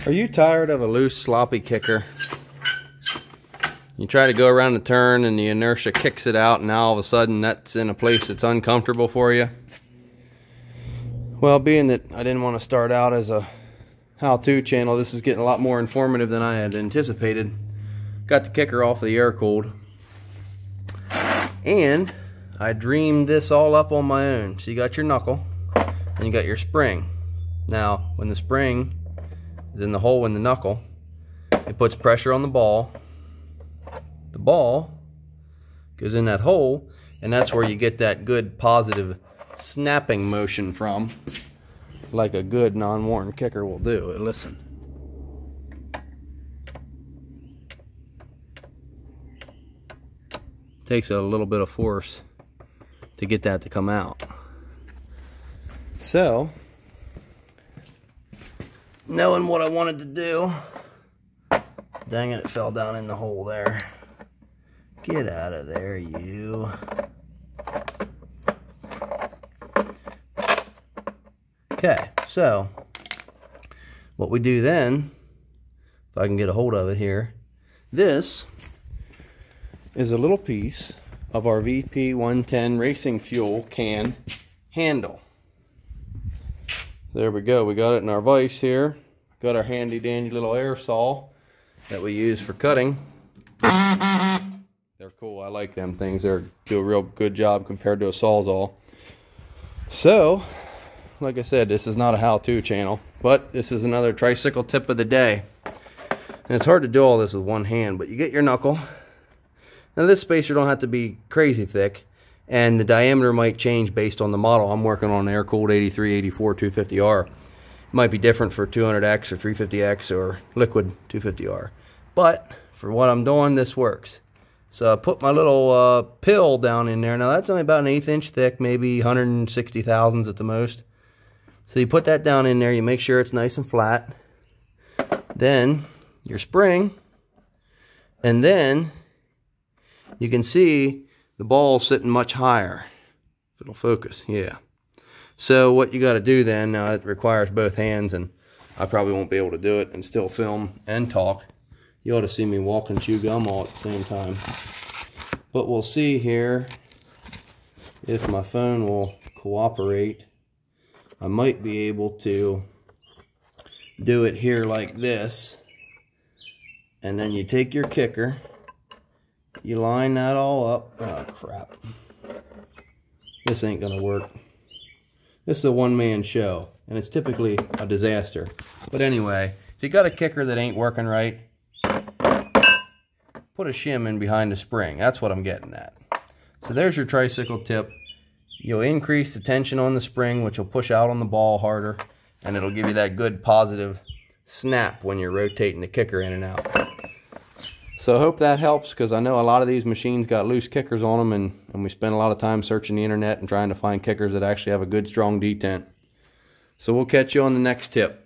Are you tired of a loose, sloppy kicker? You try to go around the turn and the inertia kicks it out, and now all of a sudden that's in a place that's uncomfortable for you. Well, being that I didn't want to start out as a how-to channel, this is getting a lot more informative than I had anticipated. Got the kicker off of the air-cooled, and I dreamed this all up on my own. So you got your knuckle and you got your spring. Now when the spring is in the hole in the knuckle, it puts pressure on the ball. The ball goes in that hole, and that's where you get that good positive snapping motion from, like a good non-worn kicker will do. Listen. Takes a little bit of force to get that to come out. So, knowing what I wanted to do, dang it, it fell down in the hole there. Get out of there, you. Okay, so what we do then, if I can get a hold of it here, this is a little piece of our VP110 racing fuel can handle. There we go. We got it in our vise here. Got our handy dandy little air saw that we use for cutting. They're cool. I like them things. They do a real good job compared to a Sawzall. So, like I said, this is not a how-to channel, but this is another tricycle tip of the day. And it's hard to do all this with one hand, but you get your knuckle. Now this spacer don't have to be crazy thick, and the diameter might change based on the model. I'm working on an air-cooled 83, 84, 250R. It might be different for 200X or 350X or liquid 250R. But for what I'm doing, this works. So I put my little pill down in there. Now that's only about an 1/8 inch thick, maybe 160 thousandths at the most. So you put that down in there, you make sure it's nice and flat. Then your spring, and then you can see the ball sitting much higher. If it'll focus, yeah. So what you got to do then, now it requires both hands, and I probably won't be able to do it and still film and talk. You ought to see me walk and chew gum all at the same time. But we'll see here if my phone will cooperate. I might be able to do it here like this, and then you take your kicker, you line that all up. Oh crap, this ain't gonna work. This is a one-man show, and it's typically a disaster. But anyway, if you got a kicker that ain't working right, put a shim in behind the spring. That's what I'm getting at. So there's your tricycle tip. You'll increase the tension on the spring, which will push out on the ball harder, and it'll give you that good positive snap when you're rotating the kicker in and out. So I hope that helps, because I know a lot of these machines got loose kickers on them, and we spend a lot of time searching the internet and trying to find kickers that actually have a good strong detent. So we'll catch you on the next tip.